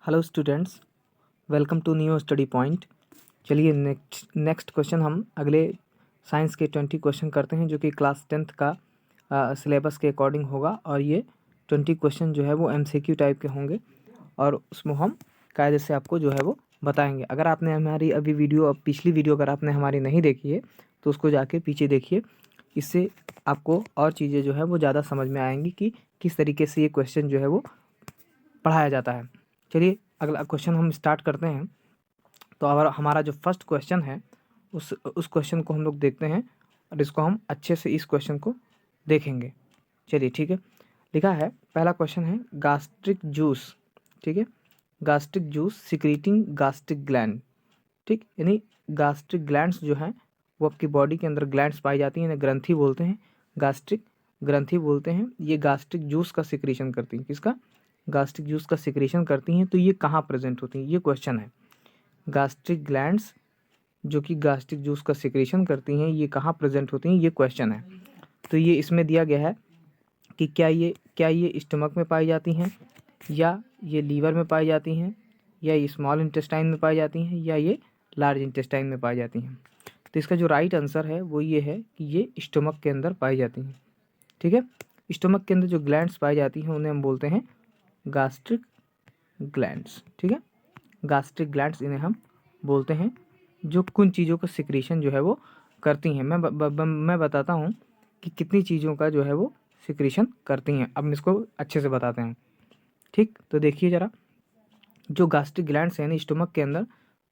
Hello students, welcome to new study point. चलिए next question हम अगले साइंस के 20 क्वेश्चन करते हैं जो कि क्लास 10th का सिलेबस के अकॉर्डिंग होगा। और ये 20 क्वेश्चन जो है वो एमसीक्यू टाइप के होंगे और उसमें हम कायदे से आपको जो है वो बताएंगे। अगर आपने हमारी अभी वीडियो पिछली वीडियो अगर आपने हमारी नहीं देखी है तो उसको जाके पीछे देखिए। इससे आपको और चीज़ें जो है वो ज़्यादा समझ में आएंगी कि किस तरीके से ये क्वेश्चन जो है वो पढ़ाया जाता है। चलिए अगला क्वेश्चन हम स्टार्ट करते हैं। तो अगर हमारा जो फर्स्ट क्वेश्चन है उस क्वेश्चन को हम लोग देखते हैं और इसको हम अच्छे से इस क्वेश्चन को देखेंगे। चलिए ठीक है, लिखा है पहला क्वेश्चन है गास्ट्रिक जूस। ठीक है, gastric juice secreting gastric gland. ठीक, यानी गास्ट्रिक ग्लैंड्स जो हैं वो आपकी बॉडी के अंदर ग्लैंड्स पाई जाती हैं, ग्रंथि बोलते हैं, गास्ट्रिक ग्रंथि बोलते हैं। ये गास्ट्रिक जूस का सिक्रीशन करती हैं। किसका? गास्ट्रिक जूस का सिक्रीशन करती हैं। तो ये कहाँ प्रेजेंट होती हैं, ये क्वेश्चन है। गास्ट्रिक ग्लैंड्स जो कि गास्ट्रिक जूस का सिक्रीशन करती हैं, ये कहाँ प्रेजेंट होती हैं, ये क्वेश्चन है। तो ये इसमें दिया गया है कि क्या ये स्टमक में पाई जाती हैं, या ये लीवर में पाई जाती हैं, या ये स्मॉल इंटेस्टाइन में पाई जाती हैं, या ये लार्ज इंटेस्टाइन में पाई जाती हैं। तो इसका जो राइट आंसर है वो ये है कि ये स्टमक के अंदर पाई जाती हैं। ठीक है, स्टमक के अंदर जो ग्लैंड्स पाई जाती हैं उन्हें हम बोलते हैं गास्ट्रिक ग्लैंड्स। ठीक है, गास्ट्रिक ग्लैंड्स इन्हें हम बोलते हैं, जो कुछ चीज़ों का सिक्रीशन जो है वो करती हैं। मैं बताता हूँ कि कितनी चीज़ों का जो है वो सिक्रीशन करती हैं। अब इसको अच्छे से बताते हैं। ठीक, तो देखिए ज़रा, जो गास्ट्रिक ग्लैंड्स हैं ना स्टमक के अंदर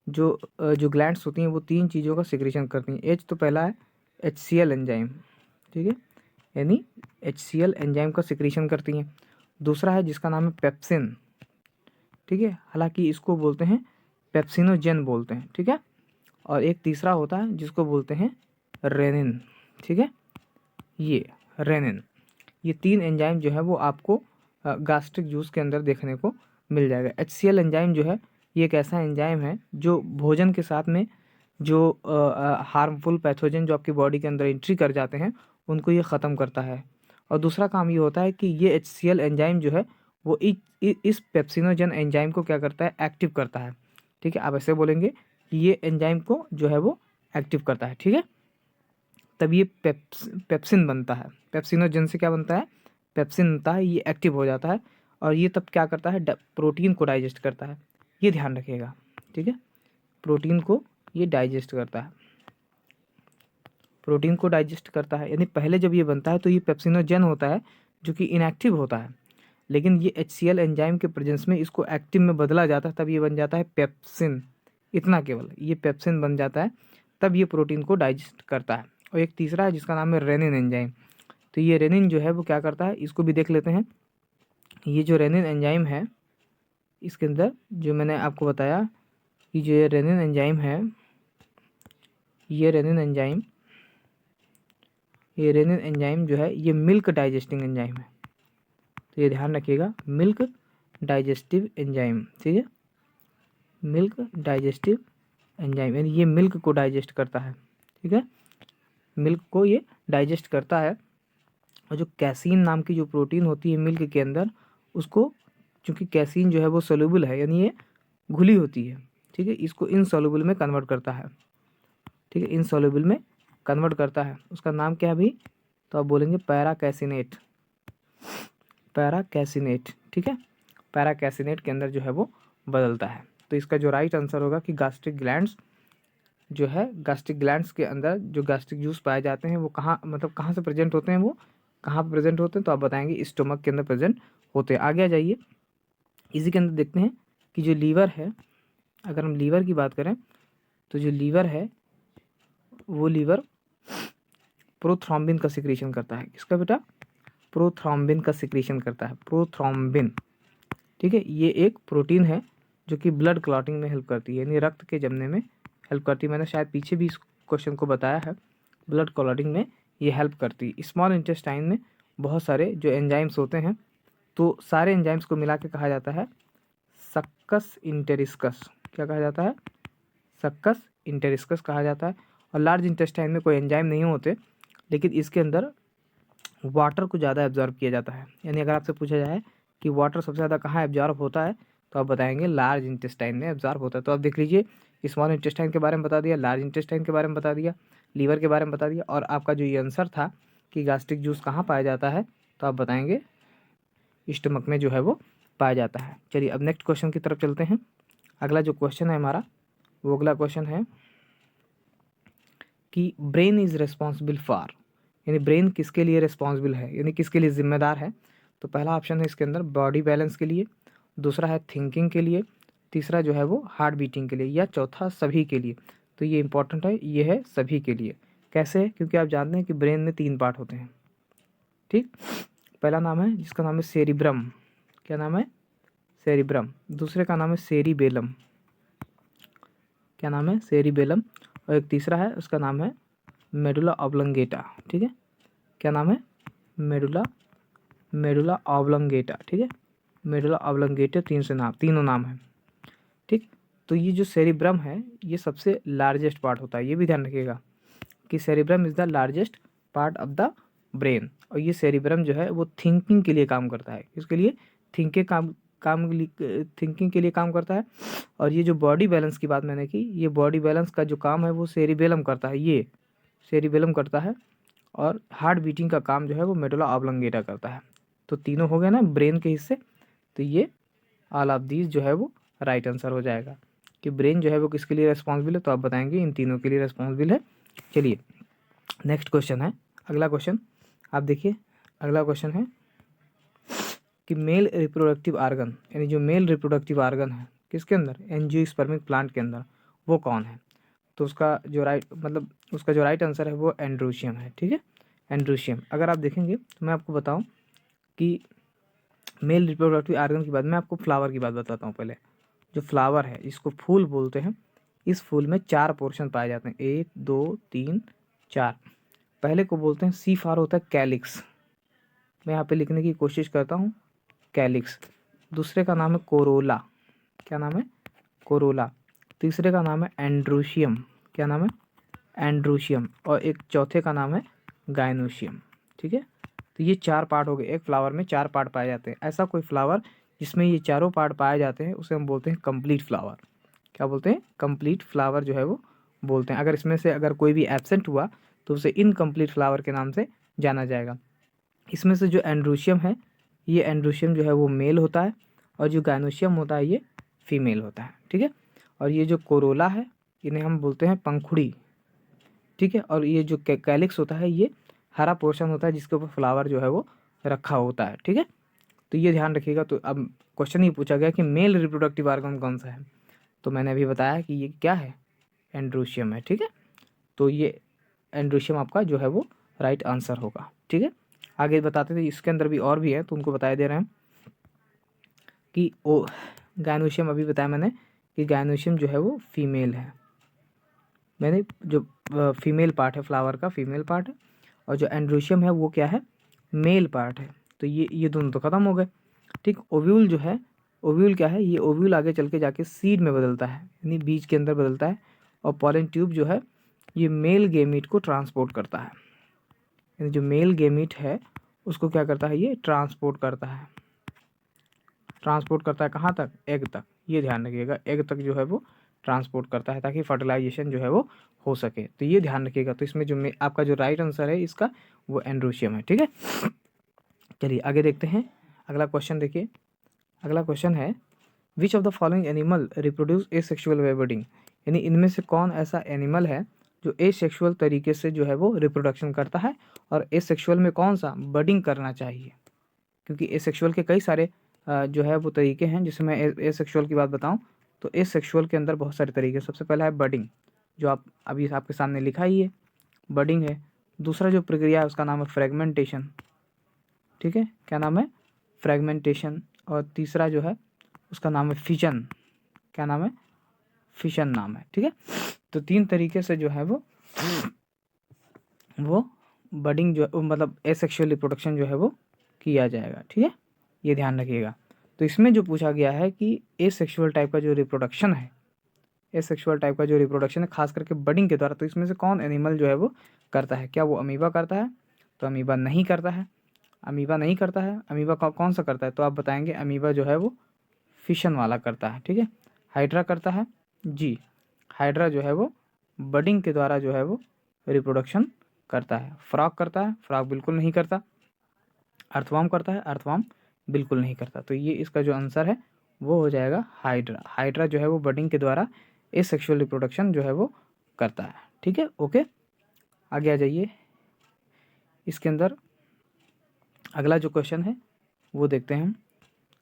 जो ग्लैंड्स होती हैं वो 3 चीज़ों का सिक्रीशन करती हैं। एच तो पहला है HCl एंजाइम। ठीक है, यानी HCl एंजाइम का सिक्रीशन करती हैं। दूसरा है जिसका नाम है पेप्सिन। ठीक है, हालांकि इसको बोलते हैं पेप्सिनोजेन बोलते हैं। ठीक है, और एक तीसरा होता है जिसको बोलते हैं रेनिन। ठीक है, ये रेनिन, ये 3 एंजाइम जो है वो आपको गास्ट्रिक जूस के अंदर देखने को मिल जाएगा। HCl एंजाइम जो है ये एक ऐसा एंजाइम है जो भोजन के साथ में जो हार्मफुल पैथोजन जो आपकी बॉडी के अंदर एंट्री कर जाते हैं उनको ये ख़त्म करता है। और दूसरा काम ये होता है कि ये HCl एंजाइम जो है वो इस पेप्सिनोजन एंजाइम को क्या करता है, एक्टिव करता है। ठीक है, आप ऐसे बोलेंगे कि ये एंजाइम को जो है वो एक्टिव करता है। ठीक है, तब ये पेप्सिन बनता है। पेप्सिनोजन से क्या बनता है, पेप्सिन बनता है, ये एक्टिव हो जाता है और ये तब क्या करता है, प्रोटीन को डाइजेस्ट करता है। ये ध्यान रखिएगा। ठीक है, प्रोटीन को ये डाइजेस्ट करता है, प्रोटीन को डाइजेस्ट करता है। यानी पहले जब ये बनता है तो ये पेप्सिनोजन होता है जो कि इनएक्टिव होता है, लेकिन ये HCl एंजाइम के प्रेजेंस में इसको एक्टिव में बदला जाता है, तब ये बन जाता है पेप्सिन। इतना केवल ये पेप्सिन बन जाता है, तब ये प्रोटीन को डाइजेस्ट करता है। और एक तीसरा है जिसका नाम है रेनिन एंजाइम। तो ये रेनिन जो है वो क्या करता है, इसको भी देख लेते हैं। ये जो रेनिन एंजाइम है इसके अंदर जो मैंने आपको बताया कि जो ये रेनिन एंजाइम है, ये रेनिन एंजाइम जो है ये मिल्क डाइजेस्टिंग एंजाइम है। तो ये ध्यान रखिएगा, मिल्क डाइजेस्टिव एंजाइम। ठीक है, मिल्क डाइजेस्टिव एंजाइम, यानी ये मिल्क को डाइजेस्ट करता है। ठीक है, मिल्क को ये डाइजेस्ट करता है। और जो कैसीन नाम की जो प्रोटीन होती है मिल्क के अंदर, उसको चूँकि कैसीन जो है वो सोल्यूबल है, यानी ये घुली होती है। ठीक है, इसको इनसॉल्युबल में कन्वर्ट करता है। ठीक है, इनसॉल्युबल में कन्वर्ट करता है। उसका नाम क्या है अभी, तो आप बोलेंगे पैराकैसिनेट। पैराकैसिनेट। ठीक है, पैराकैसिनेट के अंदर जो है वो बदलता है। तो इसका जो राइट आंसर होगा कि गास्ट्रिक ग्लैंड्स जो है, गास्ट्रिक ग्लैंड्स के अंदर जो गास्ट्रिक जूस पाए जाते हैं वो कहाँ, मतलब कहाँ से प्रेजेंट होते हैं, वो कहाँ पर प्रेजेंट होते हैं, तो आप बताएंगे स्टोमक के अंदर प्रेजेंट होते हैं। आगे आ जाइए, इसी के अंदर देखते हैं कि जो लीवर है, अगर हम लीवर की बात करें तो जो लीवर है वो लीवर प्रोथ्रोम्बिन का सिक्रीशन करता है। किसका बेटा? प्रोथ्रोम्बिन का सिक्रीशन करता है, प्रोथ्रोम्बिन। ठीक है, ये एक प्रोटीन है जो कि ब्लड क्लॉटिंग में हेल्प करती है, यानी रक्त के जमने में हेल्प करती है। मैंने शायद पीछे भी इस क्वेश्चन को बताया है, ब्लड क्लॉटिंग में ये हेल्प करती है। स्मॉल इंटेस्टाइन में बहुत सारे जो एंजाइम्स होते हैं, तो सारे एंजाइम्स को मिला के कहा जाता है सक्कस इंटेरिस्कस। क्या कहा जाता है? सक्कस इंटेरिस्कस कहा जाता है। और लार्ज इंटेस्टाइन में कोई एंजाइम नहीं होते, लेकिन इसके अंदर वाटर को ज़्यादा एब्जॉर्ब किया जाता है। यानी अगर आपसे पूछा जाए कि वाटर सबसे ज़्यादा कहाँ एब्जॉर्ब होता है, तो आप बताएंगे लार्ज इंटेस्टाइन में एब्जॉर्ब होता है। तो आप देख लीजिए, स्मॉल इंटेस्टाइन के बारे में बता दिया, लार्ज इंटेस्टाइन के बारे में बता दिया, लीवर के बारे में बता दिया, और आपका जो ये आंसर था कि गास्ट्रिक जूस कहाँ पाया जाता है, तो आप बताएंगे स्टमक में जो है वो पाया जाता है। चलिए अब नेक्स्ट क्वेश्चन की तरफ चलते हैं। अगला जो क्वेश्चन है हमारा, वो अगला क्वेश्चन है कि ब्रेन इज़ रिस्पॉन्सिबल फॉर, यानी ब्रेन किसके लिए रिस्पॉन्सिबल है, यानी किसके लिए जिम्मेदार है। तो पहला ऑप्शन है इसके अंदर बॉडी बैलेंस के लिए, दूसरा है थिंकिंग के लिए, तीसरा जो है वो हार्ट बीटिंग के लिए, या चौथा सभी के लिए। तो ये इंपॉर्टेंट है, ये है सभी के लिए। कैसे? क्योंकि आप जानते हैं कि ब्रेन में 3 पार्ट होते हैं, ठीक। पहला नाम है जिसका नाम है सेरिब्रम, क्या नाम है? सेरिब्रम। दूसरे का नाम है सेरिबेलम, क्या नाम है? सेरिबेलम। और एक तीसरा है, उसका नाम है मेडुला ऑब्लंगेटा, ठीक है। क्या नाम है? मेडुला ऑब्लंगेटा, ठीक है। मेडुला ऑब्लंगेटा तीनों नाम है, ठीक। तो ये जो सेरिब्रम है ये सबसे लार्जेस्ट पार्ट होता है, ये भी ध्यान रखिएगा कि cerebrum is the largest part of the brain. और ये सेरिब्रम जो है वो थिंकिंग के लिए काम करता है। किसके लिए? थिंकिंग के लिए काम करता है। और ये जो बॉडी बैलेंस की बात मैंने की, ये बॉडी बैलेंस का जो काम है वो सेरिबेलम करता है, ये सेरिबेलम करता है। और हार्ट बीटिंग का काम जो है वो मेडुला ऑब्लंगेटा करता है। तो तीनों हो गए ना ब्रेन के हिस्से। तो ये ऑल ऑफ दीज जो है वो राइट आंसर हो जाएगा कि ब्रेन जो है वो किसके लिए रिस्पॉन्सिबल है। तो आप बताएंगे इन तीनों के लिए रिस्पॉन्सिबल है। चलिए नेक्स्ट क्वेश्चन है, अगला क्वेश्चन आप देखिए। अगला क्वेश्चन है कि मेल रिप्रोडक्टिव आर्गन, यानी जो मेल रिप्रोडक्टिव आर्गन है किसके अंदर? एंजियोस्पर्मिक प्लांट के अंदर, वो कौन है? तो उसका जो राइट आंसर है वो एंड्रोशियम है, ठीक है। एंड्रोशियम। अगर आप देखेंगे तो मैं आपको बताऊं कि मेल रिप्रोडक्टिव आर्गन के बाद मैं आपको फ्लावर की बात बताता हूँ। पहले जो फ्लावर है इसको फूल बोलते हैं। इस फूल में 4 पोर्शन पाए जाते हैं, 1 2 3 4। पहले को बोलते हैं सी फॉर होता है कैलिक्स, मैं यहाँ पे लिखने की कोशिश करता हूँ कैलिक्स। दूसरे का नाम है कोरोला, क्या नाम है? कोरोला। तीसरे का नाम है एंड्रोशियम, क्या नाम है? एंड्रोशियम। और एक चौथे का नाम है गाइनोशियम, ठीक है। तो ये 4 पार्ट हो गए, एक फ्लावर में 4 पार्ट पाए जाते हैं। ऐसा कोई फ्लावर जिसमें ये चारों पार्ट पाए जाते हैं उसे हम बोलते हैं कंप्लीट फ्लावर। क्या बोलते हैं? कंप्लीट फ्लावर जो है वो बोलते हैं। अगर इसमें से अगर कोई भी एब्सेंट हुआ तो उसे इनकम्प्लीट फ्लावर के नाम से जाना जाएगा। इसमें से जो एंड्रोशियम है, ये एंड्रोशियम जो है वो मेल होता है, और जो गाइनोशियम होता है ये फीमेल होता है, ठीक है। और ये जो कोरोला है इन्हें हम बोलते हैं पंखुड़ी, ठीक है। और ये जो कैलिक्स होता है ये हरा पोर्शन होता है जिसके ऊपर फ्लावर जो है वो रखा होता है, ठीक है। तो ये ध्यान रखिएगा। तो अब क्वेश्चन ही पूछा गया कि मेल रिप्रोडक्टिव ऑर्गन कौन सा है, तो मैंने अभी बताया कि ये क्या है? एंड्रोशियम है, ठीक है। तो ये एंड्रोशियम आपका जो है वो राइट आंसर होगा, ठीक है। आगे बताते थे, इसके अंदर भी और भी है तो उनको बताए दे रहे हैं कि ओ गाइनोशियम, अभी बताया मैंने कि गाइनोशियम जो है वो फीमेल है। मैंने जो फीमेल पार्ट है फ्लावर का, फीमेल पार्ट है। और जो एंड्रोशियम है वो क्या है? मेल पार्ट है। तो ये दोनों तो ख़त्म हो गए, ठीक। ओव्यूल जो है, ओव्यूल क्या है? ये ओव्यूल आगे चल के जाके सीड में बदलता है, यानी बीज के अंदर बदलता है। और पॉलन ट्यूब जो है ये मेल गेमीट को ट्रांसपोर्ट करता है, यानी जो मेल गेमीट है उसको क्या करता है? ये ट्रांसपोर्ट करता है। ट्रांसपोर्ट करता है कहाँ तक? एग तक। ये ध्यान रखिएगा, एग तक जो है वो ट्रांसपोर्ट करता है ताकि फर्टिलाइजेशन जो है वो हो सके। तो ये ध्यान रखिएगा। तो इसमें जो आपका जो राइट आंसर है इसका वो एंड्रोशियम है, ठीक है। चलिए आगे देखते हैं। अगला क्वेश्चन देखिए। अगला क्वेश्चन है which of the following animal reproduce asexual by budding, यानी इनमें से कौन ऐसा एनिमल है जो एसेक्सुअल तरीके से जो है वो रिप्रोडक्शन करता है, और एसेक्सुअल में कौन सा बडिंग करना चाहिए। क्योंकि एसेक्सुअल के कई सारे जो है वो तरीके हैं। जैसे मैं एसेक्सुअल की बात बताऊं तो एसेक्सुअल के अंदर बहुत सारे तरीके। सबसे पहला है बडिंग, जो आप अभी आपके सामने लिखा ही है, बडिंग है। दूसरा जो प्रक्रिया है उसका नाम है फ्रेगमेंटेशन, ठीक है। क्या नाम है? फ्रेगमेंटेशन। और तीसरा जो है उसका नाम है फिशन, क्या नाम है? फिशन नाम है, ठीक है। तो 3 तरीके से जो है वो बडिंग जो मतलब एसेक्सुअल रिप्रोडक्शन जो है वो किया जाएगा, ठीक है। ये ध्यान रखिएगा। तो इसमें जो पूछा गया है कि एसेक्सुअल टाइप का जो रिप्रोडक्शन है, एसेक्सुअल टाइप का जो रिप्रोडक्शन है खास करके बडिंग के द्वारा, तो इसमें से कौन एनिमल जो है वो करता है? क्या वो अमीबा करता है? तो अमीबा नहीं करता है, अमीबा नहीं करता है। अमीबा कौन सा करता है? तो आप बताएंगे अमीबा जो है वो फिशन वाला करता है, ठीक है। हाइड्रा करता है जी, हाइड्रा जो है वो बडिंग के द्वारा जो है वो रिप्रोडक्शन करता है। फ्रॉग करता है, फ्रॉग बिल्कुल नहीं करता। अर्थवर्म करता है, अर्थवर्म बिल्कुल नहीं करता। तो ये इसका जो आंसर है वो हो जाएगा हाइड्रा। हाइड्रा जो है वो बडिंग के द्वारा एसेक्सुअल रिप्रोडक्शन जो है वो करता है, ठीक है। ओके, आगे आ जाइए। इसके अंदर अगला जो क्वेश्चन है वो देखते हैं हम।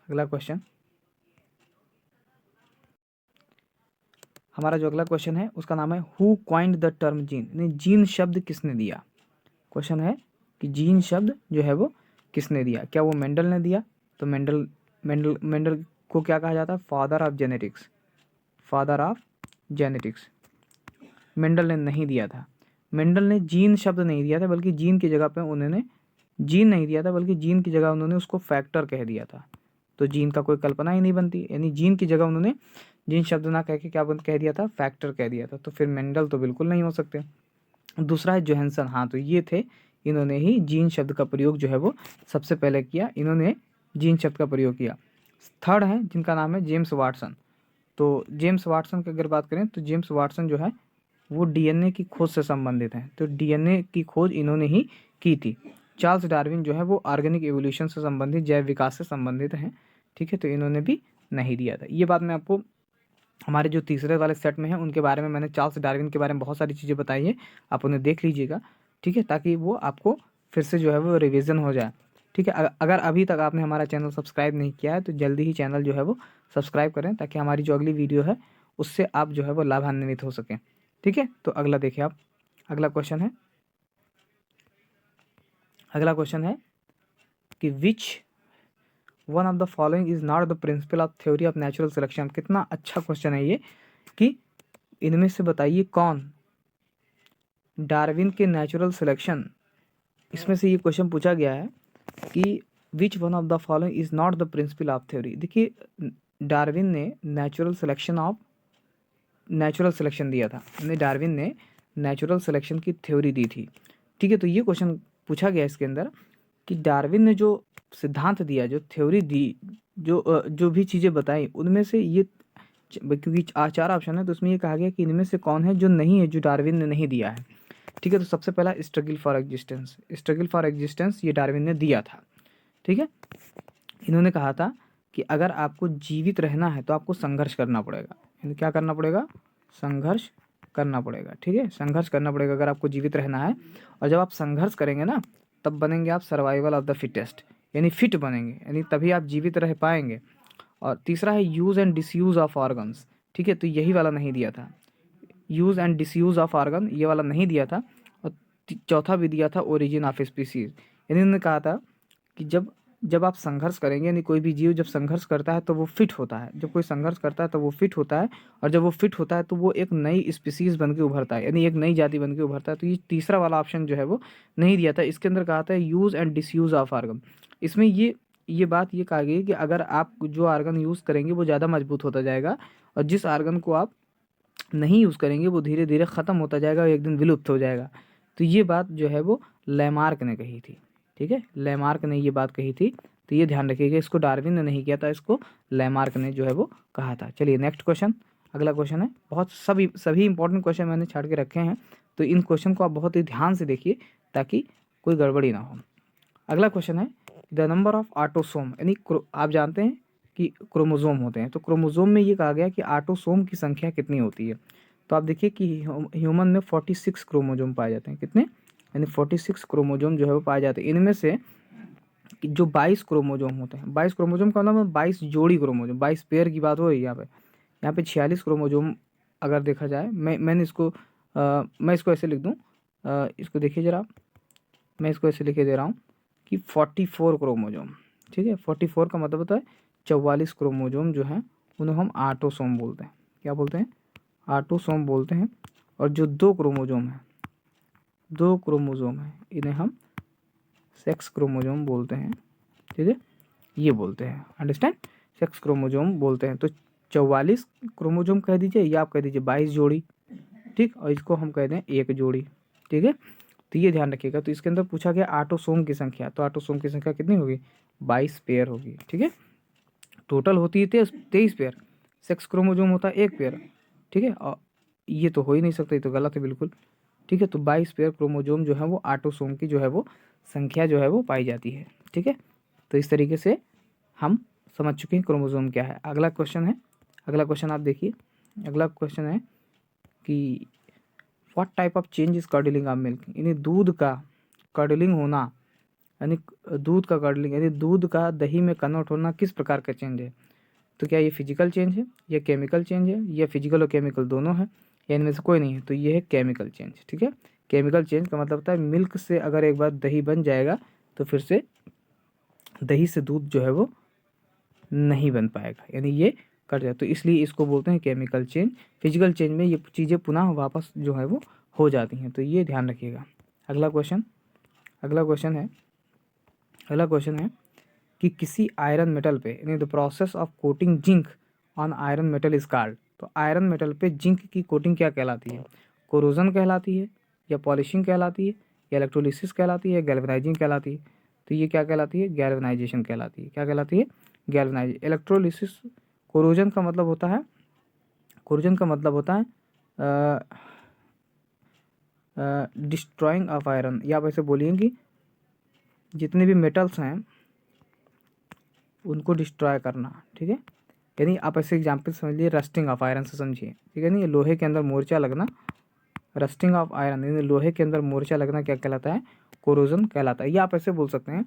अगला क्वेश्चन, हमारा जो अगला क्वेश्चन है उसका नाम है who coined the term gene, यानी जीन शब्द किसने दिया। क्वेश्चन है कि जीन शब्द जो है वो किसने दिया। क्या वो मेंडल ने दिया? तो मेंडल को क्या कहा जाता है? Father of genetics, father of genetics. Mendel ने नहीं दिया था। मेंडल ने जीन शब्द नहीं दिया था, बल्कि जीन की जगह पे उन्होंने जीन नहीं दिया था, बल्कि जीन की जगह उन्होंने उसको फैक्टर कह दिया था। तो जीन का कोई कल्पना ही नहीं बनती, यानी जीन की जगह उन्होंने जीन शब्द ना कह के क्या कह दिया था? फैक्टर कह दिया था। तो फिर मेंडल तो बिल्कुल नहीं हो सकते। दूसरा है जोहेंसन, हाँ तो ये थे, इन्होंने ही जीन शब्द का प्रयोग जो है वो सबसे पहले किया, इन्होंने जीन शब्द का प्रयोग किया। थर्ड है जिनका नाम है जेम्स वाटसन। तो जेम्स वाटसन की अगर बात करें तो जेम्स वाटसन जो है वो डीएनए की खोज से संबंधित हैं। तो डीएनए की खोज इन्होंने ही की थी। चार्ल्स डार्विन जो है वो ऑर्गेनिक एवोल्यूशन से संबंधित, जैव विकास से संबंधित हैं, ठीक है। तो इन्होंने भी नहीं दिया था। ये बात मैं आपको हमारे जो तीसरे वाले सेट में है उनके बारे में मैंने चार्ल्स डार्विन के बारे में बहुत सारी चीज़ें बताई है, आप उन्हें देख लीजिएगा, ठीक है, ताकि वो आपको फिर से जो है वो रिवीजन हो जाए, ठीक है। अगर अभी तक आपने हमारा चैनल सब्सक्राइब नहीं किया है तो जल्दी ही चैनल जो है वो सब्सक्राइब करें, ताकि हमारी जो अगली वीडियो है उससे आप जो है वो लाभान्वित हो सकें, ठीक है। तो अगला देखिए आप, अगला क्वेश्चन है, अगला क्वेश्चन है कि which one of the following is not the principle of theory of natural selection. कितना अच्छा क्वेश्चन है ये, कि इनमें से बताइए कौन डार्विन के नेचुरल सिलेक्शन, इसमें से ये क्वेश्चन पूछा गया है कि which one of the following is not the principle of theory. देखिए डार्विन ने नेचुरल सिलेक्शन दिया था, यानी डार्विन ने नेचुरल सिलेक्शन की थ्योरी दी थी, ठीक है। तो ये क्वेश्चन पूछा गया इसके अंदर कि डार्विन ने जो सिद्धांत दिया, जो थ्योरी दी, जो भी चीज़ें बताई, उनमें से ये, क्योंकि चार ऑप्शन है तो उसमें ये कहा गया कि इनमें से कौन है जो नहीं है, जो डार्विन ने नहीं दिया है, ठीक है। तो सबसे पहला struggle for existence, struggle for existence ये डार्विन ने दिया था, ठीक है। इन्होंने कहा था कि अगर आपको जीवित रहना है तो आपको संघर्ष करना पड़ेगा, यानी क्या करना पड़ेगा? संघर्ष करना पड़ेगा, ठीक है, संघर्ष करना पड़ेगा अगर आपको जीवित रहना है। और जब आप संघर्ष करेंगे ना, तब बनेंगे आप सर्वाइवल ऑफ द फिटेस्ट, यानी फिट बनेंगे, यानी तभी आप जीवित रह पाएंगे। और तीसरा है use and disuse of organs, ठीक है, तो यही वाला नहीं दिया था, use and disuse of organ ये वाला नहीं दिया था। और चौथा भी दिया था ओरिजिन ऑफ स्पीसीज, यानी उन्होंने कहा था कि जब आप संघर्ष करेंगे, यानी कोई भी जीव जब संघर्ष करता है तो वो फिट होता है, जब कोई संघर्ष करता है तो वो फिट होता है, और जब वो फिट होता है तो वो एक नई स्पीसीज बन के उभरता है, यानी एक नई जाति बन के उभरता है। तो ये तीसरा वाला ऑप्शन जो है वो नहीं दिया था। इसके अंदर कहा था use and disuse of organ. इसमें ये बात ये कहा गई कि अगर आप जो आर्गन यूज़ करेंगे वो ज़्यादा मजबूत होता जाएगा, और जिस आर्गन को आप नहीं यूज़ करेंगे वो धीरे धीरे ख़त्म होता जाएगा और एक दिन विलुप्त हो जाएगा। तो ये बात जो है वो लैमार्क ने कही थी, ठीक है, लैमार्क ने ये बात कही थी। तो ये ध्यान रखिएगा, इसको डार्विन ने नहीं किया था, इसको लैमार्क ने जो है वो कहा था। चलिए नेक्स्ट क्वेश्चन, अगला क्वेश्चन है, बहुत सभी इंपॉर्टेंट क्वेश्चन मैंने छाट के रखे हैं, तो इन क्वेश्चन को आप बहुत ही ध्यान से देखिए ताकि कोई गड़बड़ी ना हो। अगला क्वेश्चन है द नंबर ऑफ ऑटोसोम, यानी आप जानते हैं कि क्रोमोजोम होते हैं, तो क्रोमोजोम में ये कहा गया कि ऑटोसोम की संख्या कितनी होती है। तो आप देखिए कि ह्यूमन में 46 क्रोमोजोम पाए जाते हैं, कितने, यानी 46 क्रोमोजोम जो है वो पाए जाते हैं। इनमें से जो 22 क्रोमोजोम होते हैं, 22 क्रोमोजोम का मतलब 22 जोड़ी क्रोमोजोम, 22 पेयर की बात हो रही है यहाँ पे 46 क्रोमोजोम अगर देखा जाए। मैं इसको ऐसे लिख दूँ, इसको देखिए ज़रा, मैं इसको ऐसे लिखे दे रहा हूँ कि 44 क्रोमोजोम, ठीक है। 44 का मतलब होता है 44 क्रोमोजोम जो हैं उन्हें हम ऑटोसोम बोलते हैं। क्या बोलते हैं? ऑटोसोम बोलते हैं। और जो दो क्रोमोजोम हैं इन्हें हम सेक्स क्रोमोजोम बोलते हैं, ठीक है, ये बोलते हैं, अंडरस्टैंड, सेक्स क्रोमोजोम बोलते हैं। तो 44 क्रोमोजोम कह दीजिए या आप कह दीजिए 22 जोड़ी, ठीक, और इसको हम कह दें एक जोड़ी, ठीक है। तो ये ध्यान रखिएगा। तो इसके अंदर पूछा गया ऑटोसोम की संख्या, तो ऑटोसोम की संख्या कितनी होगी? 22 पेयर होगी, ठीक है। टोटल होती है 23 पेयर, सेक्स क्रोमोजोम होता है 1 पेयर, ठीक है। और ये तो हो ही नहीं सकता, ये तो गलत है बिल्कुल, ठीक है। तो 22 पेयर क्रोमोजोम जो है वो ऑटोसोम की जो है वो संख्या जो है वो पाई जाती है, ठीक है। तो इस तरीके से हम समझ चुके हैं क्रोमोजोम क्या है। अगला क्वेश्चन है, अगला क्वेश्चन आप देखिए, अगला क्वेश्चन है कि what type of change is curdling of milk, यानी दूध का कर्डलिंग होना, यानी दूध का कर्डलिंग यानी दूध का दही में कन्वर्ट होना किस प्रकार का चेंज है। तो क्या ये फिजिकल चेंज है, या केमिकल चेंज है, या फिजिकल और केमिकल दोनों है, या इनमें से कोई नहीं है। तो ये है केमिकल चेंज, ठीक है। केमिकल चेंज का मतलब होता है मिल्क से अगर एक बार दही बन जाएगा तो फिर से दही से दूध जो है वो नहीं बन पाएगा, यानी ये कट जाए, तो इसलिए इसको बोलते हैं केमिकल चेंज। फिजिकल चेंज में ये चीज़ें पुनः वापस जो है वो हो जाती हैं, तो ये ध्यान रखिएगा। अगला क्वेश्चन, अगला क्वेश्चन है, अगला क्वेश्चन है कि किसी आयरन मेटल पे, यानी the process of coating zinc on iron metal is called. तो आयरन मेटल पे जिंक की कोटिंग क्या कहलाती है, कोरोजन कहलाती है, या पॉलिशिंग कहलाती है, या इलेक्ट्रोलिसिस कहलाती है, या गैल्वेनाइजिंग कहलाती है। तो ये क्या कहलाती है, गैल्वेनाइजेशन कहलाती है। क्या कहलाती है, गैल्वेनाइजेशन। इलेक्ट्रोलिसिस, कोरोजन का मतलब होता है, कोरोजन का मतलब होता है डिस्ट्रॉइंग ऑफ आयरन, या आप ऐसे बोलिए कि जितने भी मेटल्स हैं उनको डिस्ट्रॉय करना, ठीक है। यानी आप ऐसे एग्जाम्पल समझ लिए, रस्टिंग ऑफ आयरन से समझिए, ठीक है। नहीं, लोहे के अंदर मोर्चा लगना, रस्टिंग ऑफ आयरन यानी लोहे के अंदर मोर्चा लगना क्या कहलाता है, कोरोजन कहलाता है। या आप ऐसे बोल सकते हैं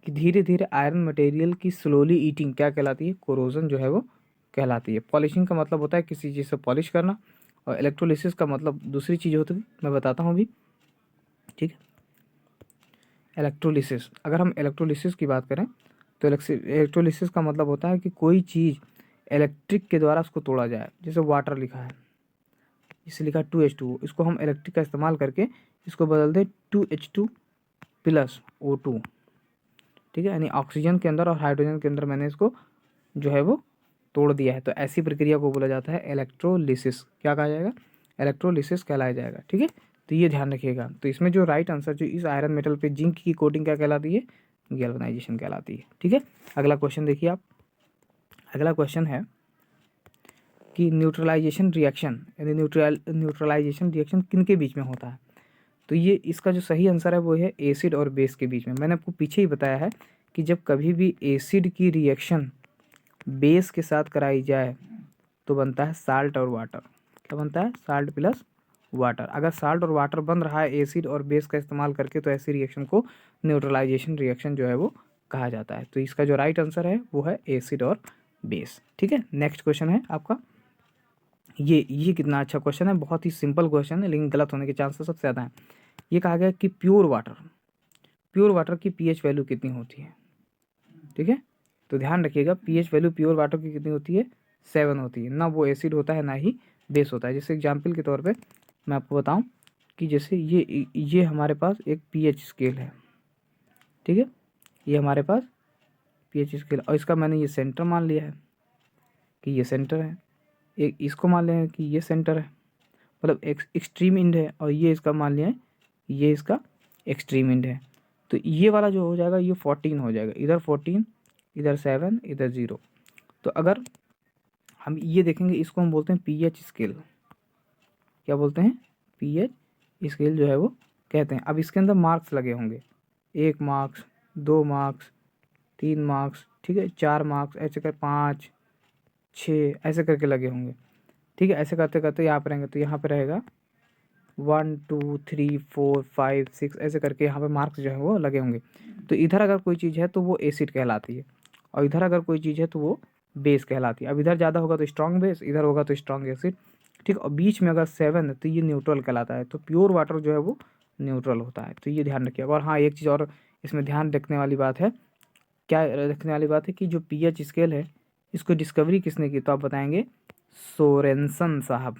कि धीरे धीरे आयरन मटेरियल की स्लोली ईटिंग क्या कहलाती है, कोरोजन जो है वो कहलाती है। पॉलिशिंग का मतलब होता है किसी चीज़ से पॉलिश करना, और इलेक्ट्रोलिसिस का मतलब दूसरी चीज़ होती है, मैं बताता हूँ अभी, ठीक है। इलेक्ट्रोलिसिस, अगर हम इलेक्ट्रोलिसिस की बात करें तो इलेक्ट्रोलिसिस का मतलब होता है कि कोई चीज़ इलेक्ट्रिक के द्वारा उसको तोड़ा जाए। जैसे वाटर लिखा है, इसे लिखा 2H2O, इसको हम इलेक्ट्रिक का इस्तेमाल करके इसको बदल दें 2H2+O2, ठीक है। यानी ऑक्सीजन के अंदर और हाइड्रोजन के अंदर मैंने इसको जो है वो तोड़ दिया है, तो ऐसी प्रक्रिया को बोला जाता है इलेक्ट्रोलिसिस। क्या कहा जाएगा, इलेक्ट्रोलिसिस कहलाया जाएगा, ठीक है। तो ये ध्यान रखिएगा। तो इसमें जो राइट आंसर जो इस आयरन मेटल पे जिंक की कोटिंग क्या कहलाती है, गैल्वेनाइजेशन कहलाती है, ठीक है। अगला क्वेश्चन देखिए आप, अगला क्वेश्चन है कि न्यूट्रलाइजेशन रिएक्शन, यानी न्यूट्रलाइजेशन रिएक्शन किन के बीच में होता है। तो ये इसका जो सही आंसर है वो है एसिड और बेस के बीच में। मैंने आपको पीछे ही बताया है कि जब कभी भी एसिड की रिएक्शन बेस के साथ कराई जाए तो बनता है साल्ट और वाटर। क्या बनता है, साल्ट प्लस वाटर। अगर साल्ट और वाटर बन रहा है एसिड और बेस का इस्तेमाल करके तो ऐसी रिएक्शन को न्यूट्रलाइजेशन रिएक्शन जो है वो कहा जाता है। तो इसका जो राइट आंसर है वो है एसिड और बेस, ठीक है। नेक्स्ट क्वेश्चन है आपका, ये कितना अच्छा क्वेश्चन है, बहुत ही सिंपल क्वेश्चन है लेकिन गलत होने के चांसेस सबसे ज़्यादा हैं। ये कहा गया कि प्योर वाटर की पीएच वैल्यू कितनी होती है, ठीक है। तो ध्यान रखिएगा, पीएच वैल्यू प्योर वाटर की कितनी होती है, 7 होती है। ना वो एसिड होता है ना ही बेस होता है। जैसे एग्जाम्पल के तौर पे मैं आपको बताऊं कि जैसे ये हमारे पास एक पीएच स्केल है, ठीक है। ये हमारे पास पीएच स्केल, और इसका मैंने ये सेंटर मान लिया है कि ये सेंटर है। एक इसको मान लिया है कि ये सेंटर है, मतलब एक्सट्रीम इंड है, और ये इसका मान लिया है ये इसका एक्सट्रीम इंड है। तो ये वाला जो हो जाएगा ये 14 हो जाएगा, इधर 14, इधर 7, इधर 0। तो अगर हम ये देखेंगे, इसको हम बोलते हैं पीएच स्केल। क्या बोलते हैं, पीएच स्केल जो है वो कहते हैं। अब इसके अंदर मार्क्स लगे होंगे, 1 मार्क्स, 2 मार्क्स, 3 मार्क्स, ठीक है, 4 मार्क्स, ऐसे कर 5, 6 ऐसे करके लगे होंगे, ठीक है। ऐसे करते करते यहाँ पर रहेंगे, तो यहाँ पर रहेगा 1 2 3 4 5 6 ऐसे करके यहाँ पे मार्क्स जो है वो लगे होंगे। तो इधर अगर कोई चीज़ है तो वो एसिड कहलाती है, और इधर अगर कोई चीज़ है तो वो बेस कहलाती है। अब इधर ज़्यादा होगा तो स्ट्रॉन्ग बेस, इधर होगा तो स्ट्रॉन्ग एसिड, ठीक। और बीच में अगर 7 है तो ये न्यूट्रल कहलाता है। तो प्योर वाटर जो है वो न्यूट्रल होता है, तो ये ध्यान रखिएगा। और हाँ, एक चीज़ और इसमें ध्यान रखने वाली बात है, क्या रखने वाली बात है कि जो पीएच स्केल है इसको डिस्कवरी किसने की, तो आप बताएंगे सोरेनसन साहब,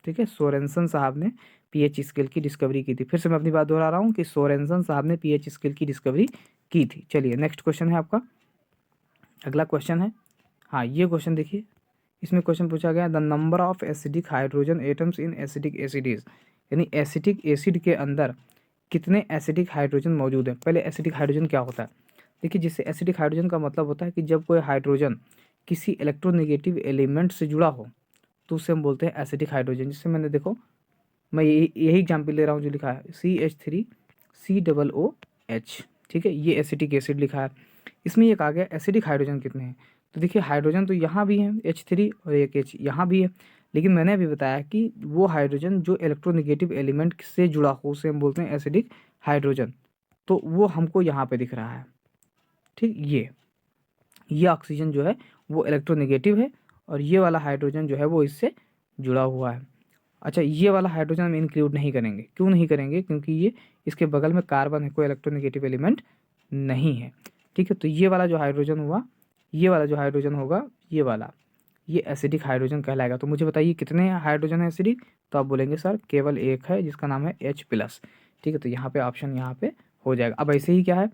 ठीक है। सोरेनसन साहब ने पीएच स्केल की डिस्कवरी की थी। फिर से मैं अपनी बात दोहरा रहा हूँ कि सोरेनसन साहब ने पीएच स्केल की डिस्कवरी की थी। चलिए नेक्स्ट क्वेश्चन है आपका, अगला क्वेश्चन है, हाँ ये क्वेश्चन देखिए। इसमें क्वेश्चन पूछा गया the number of acidic hydrogen atoms in acidic acids, यानी एसिडिक एसिड के अंदर कितने एसिडिक हाइड्रोजन मौजूद है। पहले एसिडिक हाइड्रोजन क्या होता है, देखिए। जिससे एसिडिक हाइड्रोजन का मतलब होता है कि जब कोई हाइड्रोजन किसी इलेक्ट्रोनेगेटिव एलिमेंट से जुड़ा हो तो उसे हम बोलते हैं एसिडिक हाइड्रोजन। जिससे मैंने देखो, मैं यही एग्जाम्पल ले रहा हूँ जो लिखा है CH3COOH, ठीक है, ये एसिटिक एसिड लिखा है। इसमें एक आ गया एसिडिक हाइड्रोजन कितने हैं, तो देखिए हाइड्रोजन तो यहाँ भी है H3 और एक H यहाँ भी है, लेकिन मैंने अभी बताया कि वो हाइड्रोजन जो इलेक्ट्रोनेगेटिव एलिमेंट से जुड़ा हो उसे हम बोलते हैं एसिडिक हाइड्रोजन। तो वो हमको यहाँ पे दिख रहा है, ठीक। ये ऑक्सीजन जो है वो इलेक्ट्रोनेगेटिव है और ये वाला हाइड्रोजन जो है वो इससे जुड़ा हुआ है। अच्छा, ये वाला हाइड्रोजन हम इंक्लूड नहीं करेंगे, क्यों नहीं करेंगे, क्योंकि ये इसके बगल में कार्बन है, कोई इलेक्ट्रोनेगेटिव एलिमेंट नहीं है, ठीक है। तो ये वाला जो हाइड्रोजन हुआ, ये वाला जो हाइड्रोजन होगा, ये एसिडिक हाइड्रोजन कहलाएगा। तो मुझे बताइए कितने हाइड्रोजन है एसिडिक, तो आप बोलेंगे सर केवल एक है जिसका नाम है H+, ठीक है। तो यहाँ पे ऑप्शन यहाँ पे हो जाएगा। अब ऐसे ही क्या है,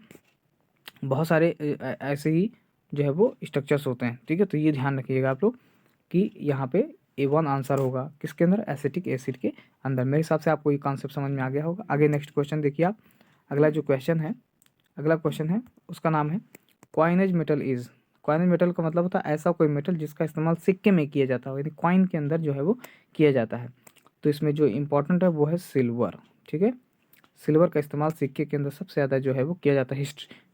बहुत सारे ऐसे ही जो है वो स्ट्रक्चर्स होते हैं, ठीक है। तो ये ध्यान रखिएगा आप लोग कि यहाँ पे A1 आंसर होगा किसके अंदर, एसिटिक एसिड के अंदर। मेरे हिसाब से आपको ये कॉन्सेप्ट समझ में आ गया होगा। आगे नेक्स्ट क्वेश्चन देखिए आप। अगला क्वेश्चन है उसका नाम है coinage metal is. Coinage metal का मतलब होता है ऐसा कोई मेटल जिसका इस्तेमाल सिक्के में किया जाता हो, यानी कॉइन के अंदर जो है वो किया जाता है। तो इसमें जो इम्पोर्टेंट है वो है सिल्वर, ठीक है। सिल्वर का इस्तेमाल सिक्के के अंदर सबसे ज़्यादा जो है वो किया जाता है।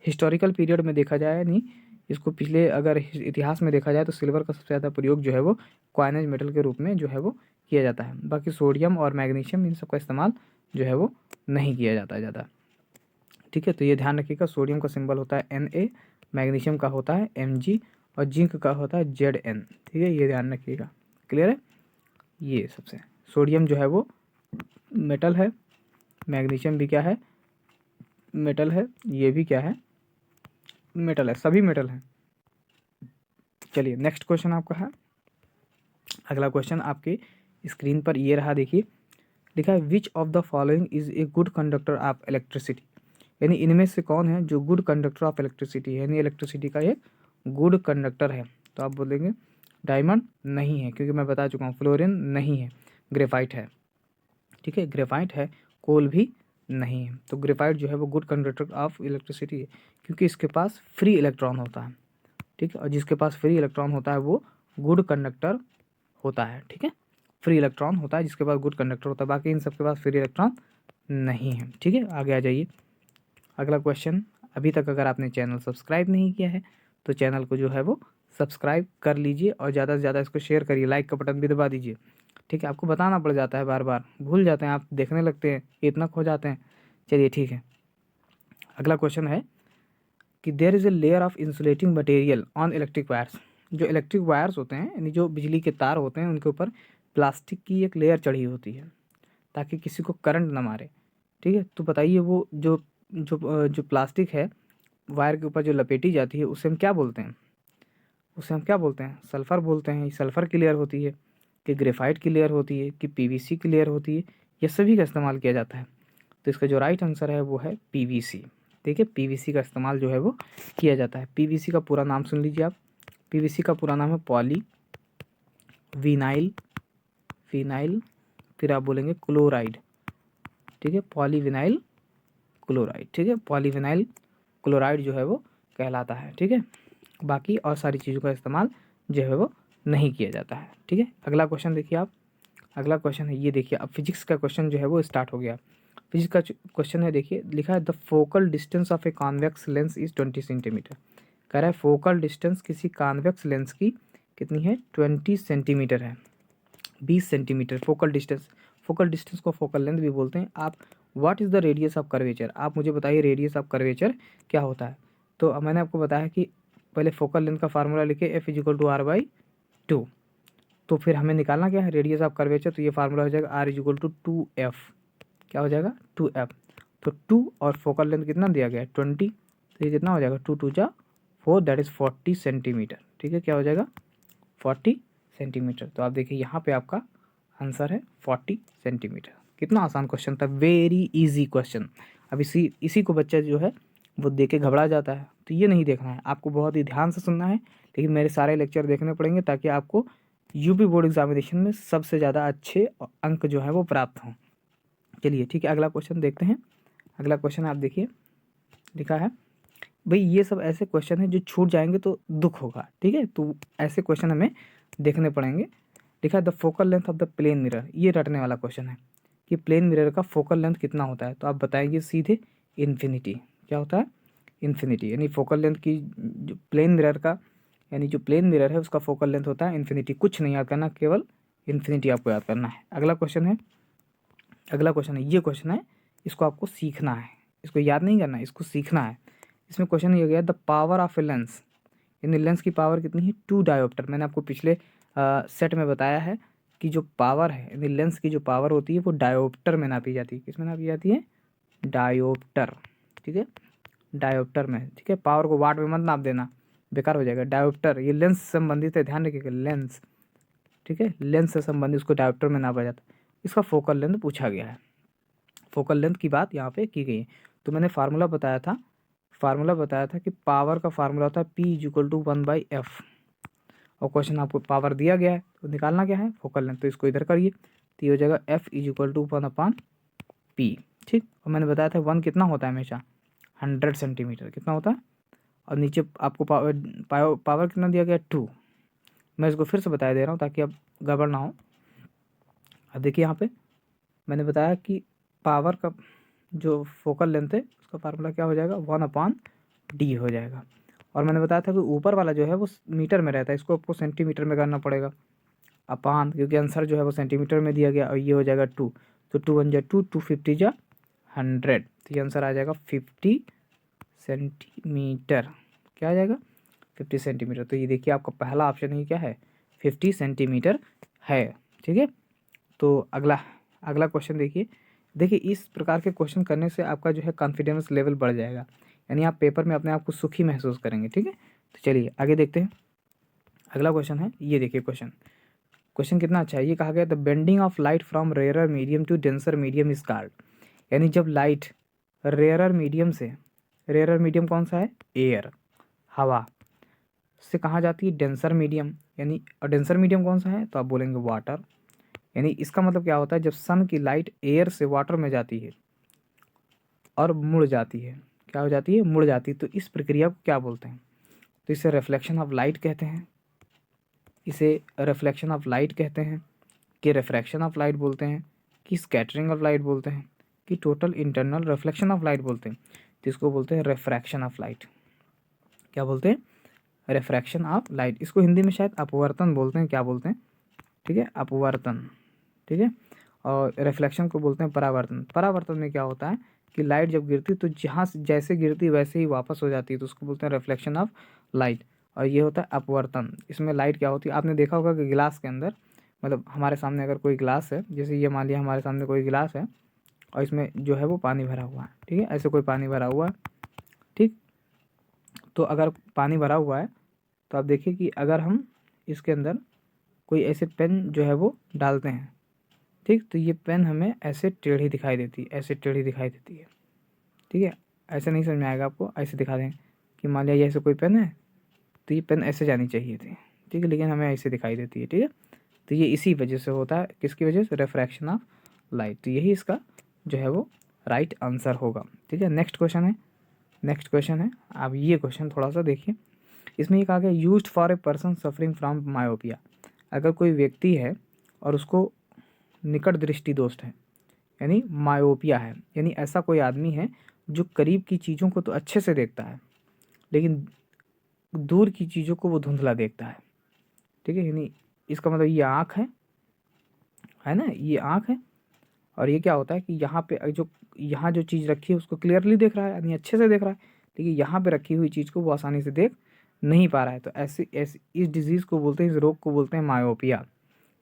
हिस्टोरिकल पीरियड में देखा जाए, नहीं इसको पिछले अगर इतिहास में देखा जाए तो सिल्वर का सबसे ज़्यादा प्रयोग जो है वो कॉइनेज मेटल के रूप में जो है वो किया जाता है। बाकी सोडियम और मैग्नीशियम इन सब का इस्तेमाल जो है वो नहीं किया जाता है ज़्यादा, ठीक है। तो ये ध्यान रखिएगा, सोडियम का सिंबल होता है Na, मैग्नीशियम का होता है Mg और जिंक का होता है Zn, ठीक है। ये ध्यान रखिएगा, क्लियर है। ये सबसे सोडियम जो है वो मेटल है, मैग्नीशियम भी क्या है, मेटल है, ये भी क्या है, मेटल है, सभी मेटल हैं। चलिए नेक्स्ट क्वेश्चन आपका है। अगला क्वेश्चन आपके स्क्रीन पर ये रहा, देखिए लिखा है which of the following is a good conductor of electricity, यानी इनमें से कौन है जो गुड कंडक्टर ऑफ इलेक्ट्रिसिटी है, यानी इलेक्ट्रिसिटी का एक गुड कंडक्टर है। तो आप बोलेंगे डायमंड नहीं है, क्योंकि मैं बता चुका हूँ, फ्लोरीन नहीं है, ग्रेफाइट है, ठीक है, ग्रेफाइट है, कोल भी नहीं है। तो ग्रेफाइट जो है वो गुड कंडक्टर ऑफ इलेक्ट्रिसिटी है, क्योंकि इसके पास फ्री इलेक्ट्रॉन होता है, ठीक है। और जिसके पास फ्री इलेक्ट्रॉन होता है वो गुड कंडक्टर होता है, ठीक है। फ्री इलेक्ट्रॉन होता है जिसके पास गुड कंडक्टर होता है, बाकी इन सबके पास फ्री इलेक्ट्रॉन नहीं है, ठीक है। आगे आ जाइए। अगला क्वेश्चन, अभी तक अगर आपने चैनल सब्सक्राइब नहीं किया है तो चैनल को जो है वो सब्सक्राइब कर लीजिए और ज़्यादा से ज़्यादा इसको शेयर करिए, लाइक का बटन भी दबा दीजिए, ठीक है। आपको बताना पड़ जाता है, बार बार भूल जाते हैं आप, देखने लगते हैं इतना खो जाते हैं। चलिए ठीक है। अगला क्वेश्चन है कि there is a layer of insulating material on electric wires. जो इलेक्ट्रिक वायर्स होते हैं, यानी जो बिजली के तार होते हैं, उनके ऊपर प्लास्टिक की एक लेयर चढ़ी होती है ताकि किसी को करंट ना मारे, ठीक है। तो बताइए वो जो प्लास्टिक है वायर के ऊपर जो लपेटी जाती है उसे हम क्या बोलते हैं, सल्फ़र बोलते हैं। सल्फ़र की लेयर होती है कि ग्रेफाइट की लेयर होती है कि PVC की लेयर होती है, ये सभी का इस्तेमाल किया जाता है। तो इसका जो राइट आंसर है वो है PVC, ठीक है। PVC का इस्तेमाल जो है वो किया जाता है। PVC का पूरा नाम सुन लीजिए आप। PVC का पूरा नाम है पॉली विनाइल फिर आप बोलेंगे क्लोराइड, ठीक है, पॉलीविनाइल क्लोराइड, ठीक है। पॉलीविनाइल क्लोराइड जो है वो कहलाता है, ठीक है। बाकी और सारी चीज़ों का इस्तेमाल जो है वो नहीं किया जाता है, ठीक है। अगला क्वेश्चन देखिए आप। अगला क्वेश्चन है ये, देखिए अब फिजिक्स का क्वेश्चन जो है वो स्टार्ट हो गया। फिजिक्स का क्वेश्चन है, देखिए लिखा है the focal distance of a convex lens is 20 centimetre. कह रहा है फोकल डिस्टेंस किसी कॉन्वेक्स लेंस की कितनी है, 20 सेंटीमीटर है, 20 centimetre focal distance. Focal distance को फोकल लेंथ भी बोलते हैं। आप what is the radius of curvature, आप मुझे बताइए रेडियस ऑफ कर्वेचर क्या होता है। तो अब मैंने आपको बताया कि पहले फोकल लेंथ का फार्मूला लिखे F=R/2। तो फिर हमें निकालना क्या है, रेडियस ऑफ कर्वेचर। तो ये फार्मूला हो जाएगा R=2F, क्या हो जाएगा 2F। तो 2 और फोकल लेंथ कितना दिया गया है 20, तो ये कितना हो जाएगा 2 2 जा 4, दैट इज़ 40 सेंटीमीटर, ठीक है। क्या हो जाएगा 40 सेंटीमीटर। तो आप देखिए यहाँ पे आपका आंसर है 40 सेंटीमीटर। कितना आसान क्वेश्चन था, वेरी इजी क्वेश्चन। अब इसी को बच्चा जो है वो देख के घबरा जाता है, तो ये नहीं देखना है, आपको बहुत ही ध्यान से सुनना है, लेकिन मेरे सारे लेक्चर देखने पड़ेंगे ताकि आपको यूपी बोर्ड एग्जामिनेशन में सबसे ज़्यादा अच्छे अंक जो है वो प्राप्त हों। चलिए ठीक है, अगला क्वेश्चन देखते हैं। अगला क्वेश्चन आप देखिए, लिखा है भाई ये सब ऐसे क्वेश्चन है जो छूट जाएंगे तो दुख होगा, ठीक है। तो ऐसे क्वेश्चन हमें देखने पड़ेंगे। लिखा है the focal length of the plane mirror, ये रटने वाला क्वेश्चन है कि प्लेन मिरर का फोकल लेंथ कितना होता है, तो आप बताएंगे सीधे इन्फिनिटी। क्या होता है? इन्फिनिटी। यानी फोकल लेंथ की जो प्लेन मिरर का, यानी जो प्लेन मिरर है उसका फोकल लेंथ होता है इन्फिनिटी। कुछ नहीं याद करना, केवल इन्फिनिटी आपको याद करना है। अगला क्वेश्चन है, ये क्वेश्चन है, इसको आपको सीखना है, इसको याद नहीं करना है, इसको सीखना है। इसमें क्वेश्चन ये गया the power of a lens, यानी लेंस की पावर कितनी है? 2 डायोप्टर। मैंने आपको पिछले सेट में बताया है कि जो पावर है, यानी लेंस की जो पावर होती है वो डायोप्टर में नापी जाती है। किस में नापी जाती है? डायोप्टर, ठीक है, डायोप्टर में, ठीक है। पावर को वाट में मत नाप देना, बेकार हो जाएगा। डायोप्टर ये लेंस से संबंधित है, ध्यान रखिएगा, लेंस, ठीक है, लेंस से संबंधित उसको डायोप्टर में नापा जाता है। इसका फोकल लेंथ पूछा गया है, फोकल लेंथ की बात यहाँ पे की गई है। तो मैंने फार्मूला बताया था कि पावर का फार्मूला होता है P इक्वल टू 1/f, और क्वेश्चन आपको पावर दिया गया है तो निकालना क्या है? Focal length. तो इसको इधर करिए, तो ये हो जाएगा F इक्वल टू 1/P, ठीक। और मैंने बताया था 1 कितना होता है हमेशा? 100 सेंटीमीटर कितना होता है, और नीचे आपको पावर कितना दिया गया? 2। मैं इसको फिर से बता दे रहा हूँ ताकि अब गड़बड़ ना हो। अब देखिए यहाँ पे मैंने बताया कि पावर का जो फोकल लेंथ है उसका फार्मूला क्या हो जाएगा? 1/d हो जाएगा। और मैंने बताया था कि ऊपर वाला जो है वो मीटर में रहता है, इसको आपको सेंटीमीटर में करना पड़ेगा अपान, क्योंकि आंसर जो है वो सेंटीमीटर में दिया गया, और ये हो जाएगा 2। तो 2 1 जा 2, 2 50 जा 100, तो ये आंसर आ जाएगा 50 सेंटीमीटर। क्या आ जाएगा? 50 सेंटीमीटर। तो ये देखिए आपका पहला ऑप्शन ही क्या है? 50 सेंटीमीटर है, ठीक है। तो अगला क्वेश्चन देखिए इस प्रकार के क्वेश्चन करने से आपका जो है कॉन्फिडेंस लेवल बढ़ जाएगा, यानी आप पेपर में अपने आप को सुखी महसूस करेंगे, ठीक है। तो चलिए आगे देखते हैं। अगला क्वेश्चन है, ये देखिए क्वेश्चन कितना अच्छा है। ये कहा गया the bending of light from rarer medium to denser medium is called, यानी जब लाइट रेयरर मीडियम से, रेयरर मीडियम कौन सा है? एयर, हवा से कहाँ जाती है? डेंसर मीडियम, यानी और डेंसर मीडियम कौन सा है? तो आप बोलेंगे वाटर। यानी इसका मतलब क्या होता है? जब सन की लाइट एयर से वाटर में जाती है और मुड़ जाती है, क्या हो जाती है? मुड़ जाती है। तो इस प्रक्रिया को क्या बोलते हैं? तो इसे रिफ्लेक्शन ऑफ लाइट कहते हैं, इसे रिफ्लेक्शन ऑफ लाइट कहते हैं, कि रिफ्रैक्शन ऑफ लाइट बोलते हैं, कि स्कैटरिंग ऑफ लाइट बोलते हैं, कि total internal reflection of light बोलते हैं। तो इसको बोलते हैं रिफ्रैक्शन ऑफ लाइट। क्या बोलते हैं? Refraction of light. इसको हिंदी में शायद अपवर्तन बोलते हैं, क्या बोलते हैं? ठीक है, अपवर्तन, ठीक है। और रिफ्लेक्शन को बोलते हैं परावर्तन। परावर्तन में क्या होता है कि लाइट जब गिरती तो जहाँ से जैसे गिरती वैसे ही वापस हो जाती है, तो उसको बोलते हैं रिफ्लेक्शन ऑफ लाइट। और ये होता है अपवर्तन। इसमें लाइट क्या होती है? आपने देखा होगा कि गिलास के अंदर, मतलब हमारे सामने अगर कोई गिलास है, जैसे ये मान लिया हमारे सामने कोई गिलास है और इसमें जो है वो पानी भरा हुआ है, ठीक है, ऐसे कोई पानी भरा हुआ है, ठीक। तो अगर पानी भरा हुआ है तो आप देखिए कि अगर हम इसके अंदर कोई ऐसे पेन जो है वो डालते हैं, ठीक, तो ये पेन हमें ऐसे टेढ़ी दिखाई देती है, ऐसे टेढ़ी दिखाई देती है, ठीक है। ऐसे नहीं समझ में आएगा आपको, ऐसे दिखा दें कि मान लिया ये ऐसे कोई पेन है तो ये पेन ऐसे जानी चाहिए थी, ठीक है, लेकिन हमें ऐसे दिखाई देती है, ठीक है। तो ये इसी वजह से होता है, किसकी वजह से? Refraction of light. तो यही इसका जो है वो राइट आंसर होगा, ठीक है। नेक्स्ट क्वेश्चन है। अब ये क्वेश्चन थोड़ा सा देखिए, इसमें ये कहा गया used for a person suffering from myopia. अगर कोई व्यक्ति है और उसको निकट दृष्टि दोष है, यानी मायोपिया है, यानी ऐसा कोई आदमी है जो करीब की चीज़ों को तो अच्छे से देखता है लेकिन दूर की चीज़ों को वो धुंधला देखता है, ठीक है। यानी इसका मतलब ये आँख है ना, ये आँख है, और ये क्या होता है कि यहाँ जो चीज़ रखी है उसको क्लियरली देख रहा है, यानी अच्छे से देख रहा है, लेकिन यहाँ पे रखी हुई चीज़ को वो आसानी से देख नहीं पा रहा है। तो ऐसे इस डिजीज़ को बोलते हैं, इस रोग को बोलते हैं मायोपिया।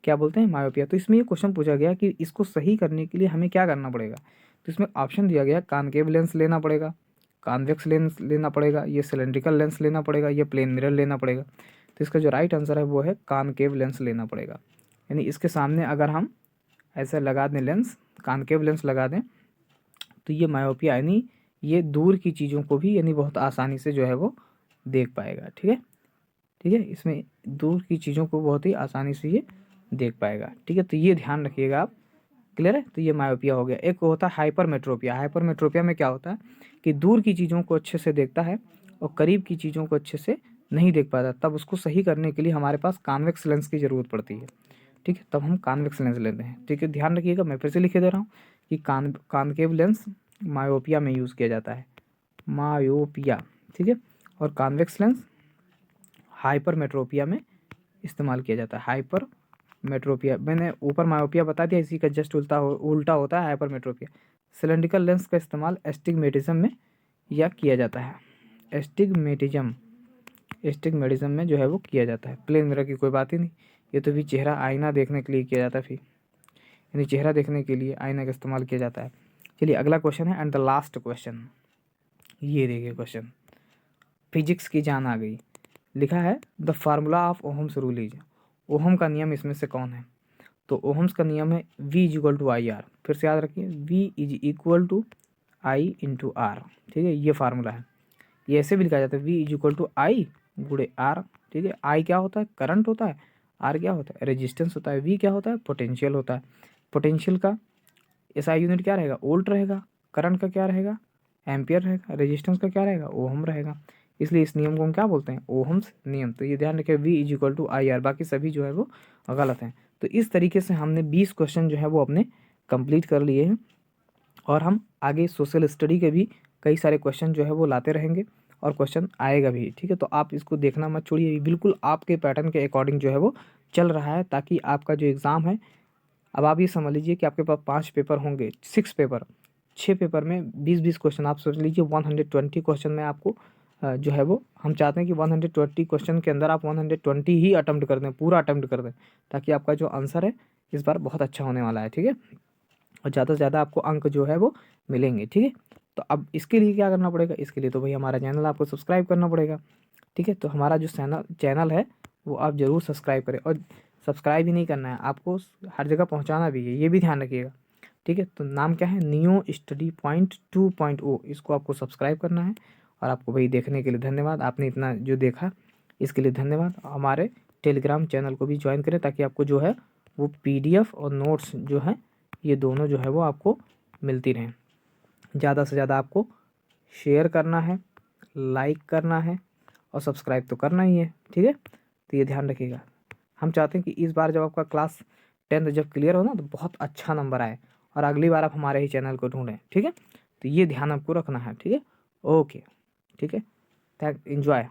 क्या बोलते हैं? मायोपिया। तो इसमें ये क्वेश्चन पूछा गया कि इसको सही करने के लिए हमें क्या करना पड़ेगा। तो इसमें ऑप्शन दिया गया, कानकेव लेंस लेना पड़ेगा, कॉन्वेक्स लेंस लेना पड़ेगा, ये सिलेंड्रिकल लेंस लेना पड़ेगा, ये प्लेन मिरर लेना पड़ेगा। तो इसका जो राइट आंसर है वो है कॉनकेव लेंस लेना पड़ेगा। यानी इसके सामने अगर हम ऐसे लगा दें लेंस, कॉनकेव लेंस लगा दें, तो ये मायोपिया यानी ये दूर की चीज़ों को भी यानी बहुत आसानी से जो है वो देख पाएगा, ठीक है, ठीक है। इसमें दूर की चीज़ों को बहुत ही आसानी से ये देख पाएगा, ठीक है। तो ये ध्यान रखिएगा आप, क्लियर है। तो ये मायोपिया हो गया। एक होता है हाइपरमेट्रोपिया। हाइपरमेट्रोपिया में क्या होता है कि दूर की चीज़ों को अच्छे से देखता है और करीब की चीज़ों को अच्छे से नहीं देख पाता, तब उसको सही करने के लिए हमारे पास कॉन्वेक्स लेंस की ज़रूरत पड़ती है। ठीक है, तब हम कॉन्वेक्स लेंस लेते हैं। ठीक है, ध्यान रखिएगा, मैं फिर से लिखे दे रहा हूँ कि कॉनकेव लेंस मायोपिया में यूज़ किया जाता है, मायोपिया। ठीक है, और कॉन्वेक्स लेंस हाइपरमेट्रोपिया में इस्तेमाल किया जाता है। हाइपरमेट्रोपिया, मैंने ऊपर मायोपिया बता दिया, इसी का जस्ट उल्टा होता है हाइपरमेट्रोपिया। सिलेंड्रिकल लेंस का इस्तेमाल एस्टिग्मेटिज्म में या किया जाता है, एस्टिग्मेटिज्म में जो है वो किया जाता है। प्लेन मिरर की कोई बात ही नहीं, ये तो भी चेहरा आईना देखने के लिए किया जाता है, फिर यानी चेहरा देखने के लिए आईना का इस्तेमाल किया जाता है। चलिए अगला क्वेश्चन है एंड द लास्ट क्वेश्चन। ये देखिए क्वेश्चन, फिजिक्स की जान आ गई। लिखा है the formula of Ohm's rule is, Ohm का नियम इसमें से कौन है? तो ओहम्स का नियम है V is equal to I R. फिर से याद रखिए, V is equal to I into R. ठीक है, ये फार्मूला है। ये ऐसे भी लिखा जाता है V इज इक्वल टू आई गुणे आर। ठीक है, आई क्या होता है? करंट होता है। आर क्या होता है? रेजिस्टेंस होता है। V क्या होता है? पोटेंशियल होता है। पोटेंशियल का एसआई यूनिट क्या रहेगा? वोल्ट रहेगा। करंट का क्या रहेगा? एम्पियर रहेगा। रेजिस्टेंस का क्या रहेगा? ओहम रहेगा। इसलिए इस नियम को हम क्या बोलते हैं? ओहम्स नियम। तो ये ध्यान रखें, V is equal to I R, बाकी सभी जो है वो गलत हैं। तो इस तरीके से हमने 20 क्वेश्चन जो है वो अपने कंप्लीट कर लिए हैं, और हम आगे सोशल स्टडी के भी कई सारे क्वेश्चन जो है वो लाते रहेंगे, और क्वेश्चन आएगा भी। ठीक है, तो आप इसको देखना मत छोड़िए, बिल्कुल आपके पैटर्न के अकॉर्डिंग जो है वो चल रहा है, ताकि आपका जो एग्ज़ाम है, अब आप ये समझ लीजिए कि आपके पास 5 पेपर होंगे, 6 पेपर, 6 पेपर में 20-20 क्वेश्चन, आप सोच लीजिए 120 क्वेश्चन में आपको जो है वो हम चाहते हैं कि 120 क्वेश्चन के अंदर आप 120 ही अटेम्प्ट कर दें, पूरा अटेम्प्ट कर दें, ताकि आपका जो आंसर है इस बार बहुत अच्छा होने वाला है। ठीक है, और ज़्यादा से ज़्यादा आपको अंक जो है वो मिलेंगे। ठीक है, तो अब इसके लिए क्या करना पड़ेगा? इसके लिए तो भाई हमारा चैनल आपको सब्सक्राइब करना पड़ेगा। ठीक है, तो हमारा जो चैनल है वो आप ज़रूर सब्सक्राइब करें, और सब्सक्राइब ही नहीं करना है, आपको हर जगह पहुंचाना भी है, ये भी ध्यान रखिएगा। ठीक है, तो नाम क्या है? नियो स्टडी पॉइंट 2.0, इसको आपको सब्सक्राइब करना है। और आपको भाई देखने के लिए धन्यवाद, आपने इतना जो देखा इसके लिए धन्यवाद। हमारे टेलीग्राम चैनल को भी ज्वाइन करें, ताकि आपको जो है वो PDF और नोट्स जो है ये दोनों जो है वो आपको मिलती रहें। ज़्यादा से ज़्यादा आपको शेयर करना है, लाइक करना है, और सब्सक्राइब तो करना ही है। ठीक है, तो ये ध्यान रखिएगा। हम चाहते हैं कि इस बार जब आपका क्लास 10th जब क्लियर हो ना, तो बहुत अच्छा नंबर आए, और अगली बार आप हमारे ही चैनल को ढूंढें। ठीक है, तो ये ध्यान आपको रखना है। ठीक है, ओके, ठीक है, थैंक, एंजॉय।